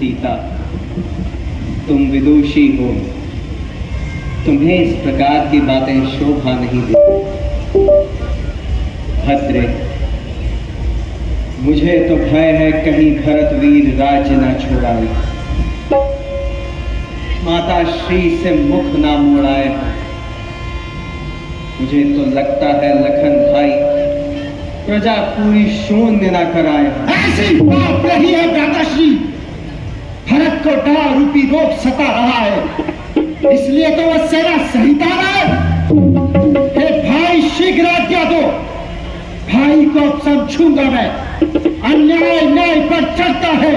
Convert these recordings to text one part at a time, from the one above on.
सीता, तुम विदुषी हो, तुम्हें इस प्रकार की बातें शोभा नहीं देती। भद्रे, मुझे तो भय है कहीं भरतवीर राज्य न छोड़ाए, माता श्री से मुख ना मोड़ाए। मुझे तो लगता है लखन भाई प्रजा पूरी शून्य न कराए। ऐसी बात नहीं है भ्राताश्री, भरत को डर रूपी रोग सता रहा है, इसलिए तो वह सेना सहिता है। हे भाई शीघ्र आज्ञा दो, भाई को अब समझूंगा मैं। अन्याय न्याय पर चढ़ता है,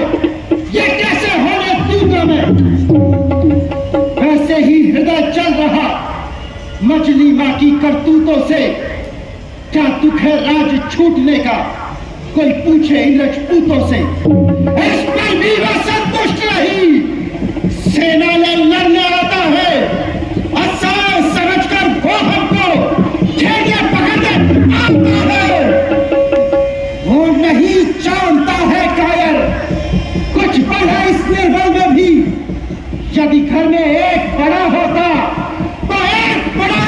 ये कैसे होने दूंगा मैं। वैसे ही हृदय चल रहा मछली माँ की करतूतों से। क्या दुख है राज छूटने का, कोई पूछे इन राजपूतों से। इस पर भी वह संतुष्ट नहीं, सेना में लड़ने आता है, असहाय समझकर वो हमको घेरे पकड़ने आता है। वो नहीं जानता है कायर, कुछ बल है इस निर्बल में भी। यदि घर में एक बड़ा होता तो एक बड़ा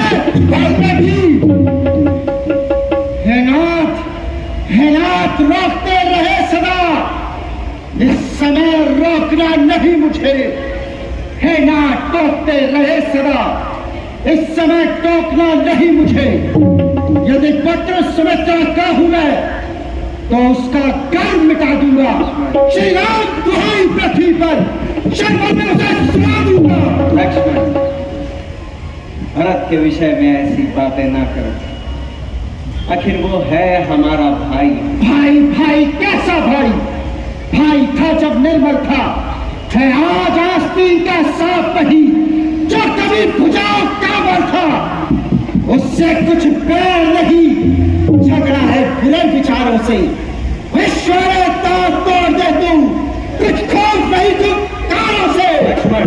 बल में भी। हे नाथ रोकते रहे सदा, इस समय रोकना नहीं मुझे। हे नाथ टोकते रहे सदा, इस समय टोकना नहीं मुझे। यदि पत्र सुमित्रा का हूं मैं तो उसका कर्म मिटा दूंगा। श्री राम दुहाई पृथ्वी पर शर्मा में उसे सुना दूंगा। लक्ष्मण, भरत के विषय में ऐसी बातें ना करो, आखिर वो है हमारा भाई। भाई भाई कैसा भाई? भाई था जब निर्मल था, है आज आस्तीन का सांप नहीं जो कभी भुजाओ कांवर था। उससे कुछ प्यार नहीं, झगड़ा है बुरे विचारों से। ईश्वर तोड़ दे तू, कुछ खोल नहीं तू कानों से। लक्ष्मण,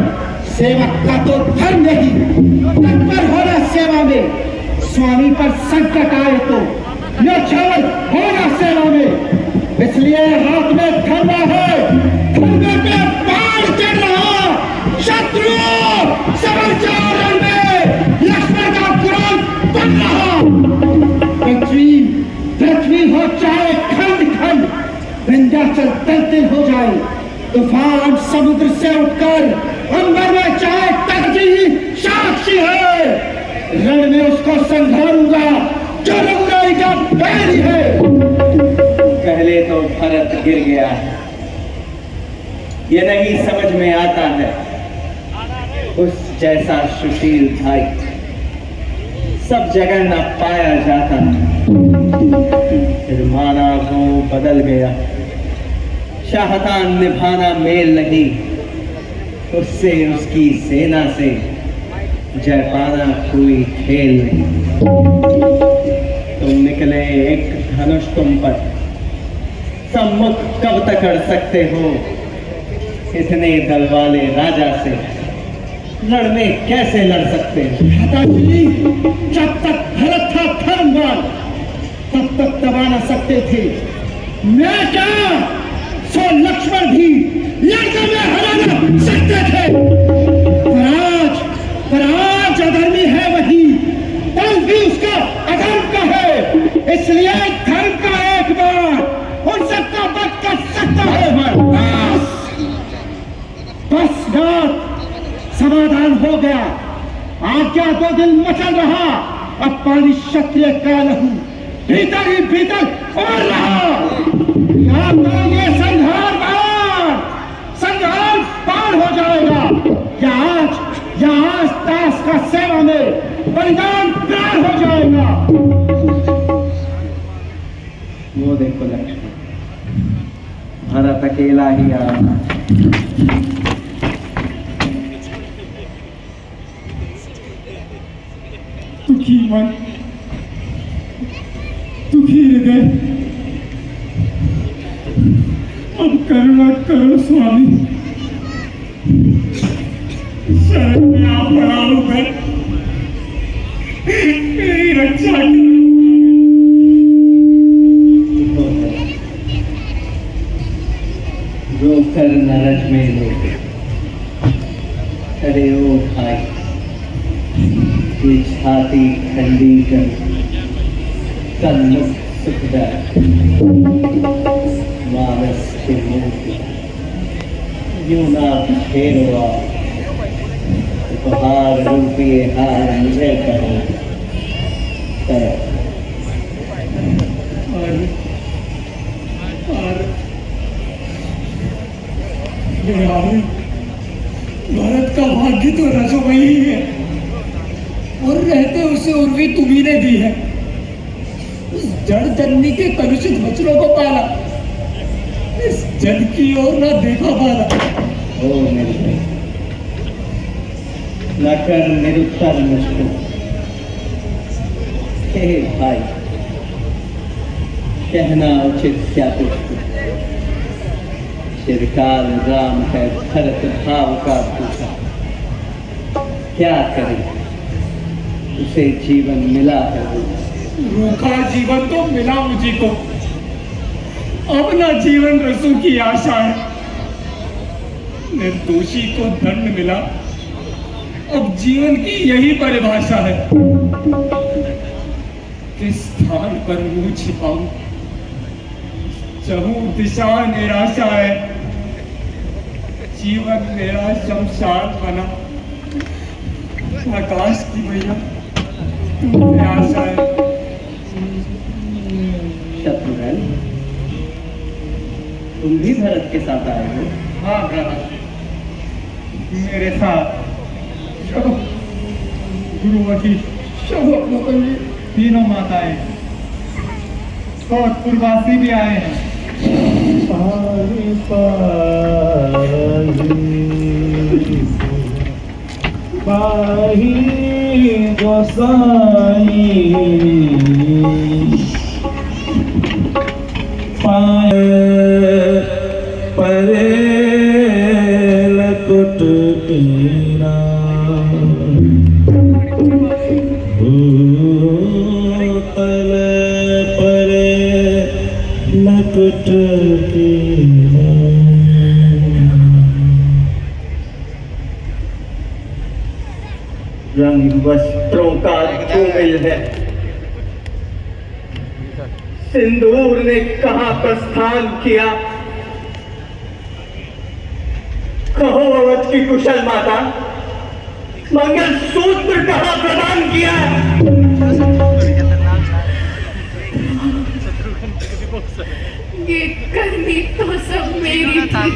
सेवक का तो धर्म नहीं, तत्पर होना सेवा में। स्वामी पर संकट आए तो न्यौछावर होना सेवा में। इसलिए हाथ में खंडा है, खंडे पे बाढ़ चढ़ रहा। शत्रु समझ जाओ रण में, लक्ष्मण का क्रोध बढ़ रहा। पृथ्वी हो चाहे खंड खंड, विंध्याचल तलतिल हो जाए। तूफान समुद्र से उठकर अंबर में चाहे तकदीर साक्षी है। रण में उसको संघारूंगा जो रघुराई का बैरी है। पहले तो भरत गिर गया है, ये नहीं समझ में आता है उस जैसा सुशील भाई सब जगह न पाया जाता। फिर माना वो बदल गया, चाहता निभाना मेल नहीं, उससे उसकी सेना से जय पाना कोई खेल नहीं। तुम निकले एक धनुष तुम पर, सम्मुख कब तक अड़ सकते हो। इतने दल वाले राजा से रण में कैसे लड़ सकते हो। पिताजी, जब तक भरत था धर्मवान तब तक दबा न सकते थे। मैं क्या, सो लक्ष्मण भी लड़के में हरा न सकते थे। पर आज अधर्मी है वही, बल भी उसका अधर्म का है। इसलिए धर्म का एक बार उन सबका वध कर सकता है। बस नाथ, समाधान हो गया। आज्ञा 2 दिन मचल रहा, अब पानी क्षत्रिय का लहू भीतर ही भीतर और रहा। या तो ये संहार पार हो जाएगा, या आज दास का सेवा में बलिदान प्राण हो जाएगा। वो देखो लक्ष्मण, भरत अकेला ही आ रहा। दुखी मन, दुखी हृदय, अब करुणा करो स्वामी। शरण में आप पड़ा होकर मेरी रक्षा करो। रोकर न रज में लोगे। अरे ओ भाई, ये छाती ठंडी कर तन्मुख सुखदार मानस के मुंह यूं ना फेरवा, उपहार रूपी हार मुझे कहो कर। भारत का भाग्य तो रजोमयी है और रहते उसे उर्वी तुम्ही ने दी है। उस जड़ जननी के कलुषित वचनों को पाला, इस जन की ओर ना देखा पाला। ओ मेरे भाई, न कर निरुत्तर मुझको। हे भाई, कहना उचित क्या तुझको। चिरकाल राम है भरत भाव का पूछा, क्या करे उसे जीवन मिला है। रूखा जीवन तो मिला मुझी को, अब ना जीवन रसों की आशा है। निर्दोषी को दंड मिला, अब जीवन की यही परिभाषा है। किस स्थान पर मुंह छिपाऊं, चहु दिशा निराशा है। जीवन मेरा शमशान बना, आकाश की भैया तुमसे आशा है। शत्रुघ्न, तुम भी भरत के साथ आए हो? हाँ ब्रदर, मेरे साथ गुरुवती तीनों माताएं और पूर्वासी भी आए हैं। पाही गोसाई पाए परे लकुट पीना भूतल परे लकुट पीना। रंग वस्त्रों का धूमिल है, सिंदूर ने कहाँ प्रस्थान किया। कहो अवध की कुशल माता, मंगल सूत्र कहाँ प्रदान किया। ये करनी तो सब मेरी थी।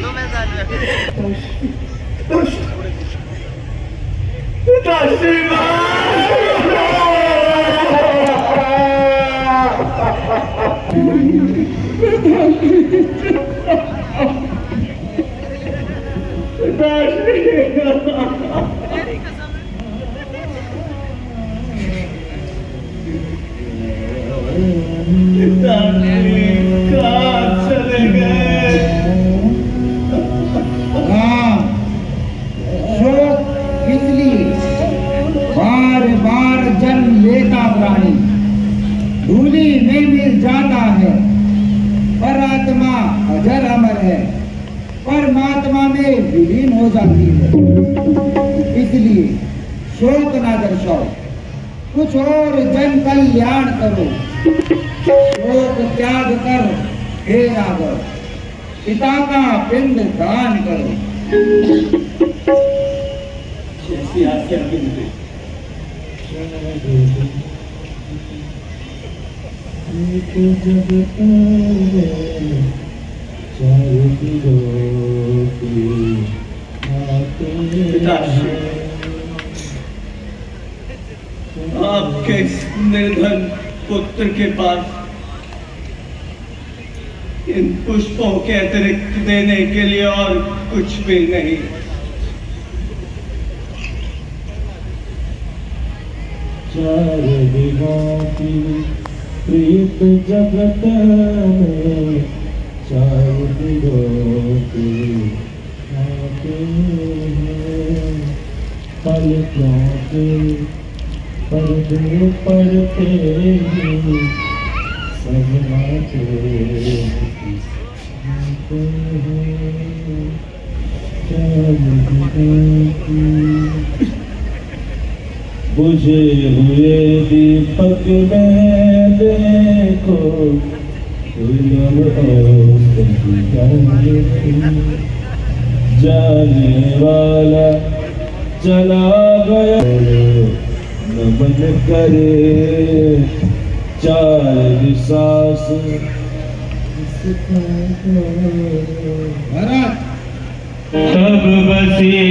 चले गए। हाँ, शोक इसलिए बार बार जन्म लेता प्राणी धूली में मिल जाता है। पर आत्मा अजर अमर है, परमात्मा में विलीन हो जाती है। इसलिए शोक ना दर्शाओ, कुछ और जन कल्याण करो। शोक त्याग कर हे राघव, पिता का पिंड दान करो। जैसी आज्ञा बिंदु। पिताश्री, आपके इस निर्धन पुत्र के पास इन पुष्पों के अतिरिक्त देने के लिए और कुछ भी नहीं। चार दिनों की प्रीत जगत में, चार दिनों की आते हैं। पलकों के पर्दे पड़ते ही सब नाचे हैं। बुझे हुए दीपक में देखो जाने वाला चला गया नमन करे चार सांस भरत तब बसी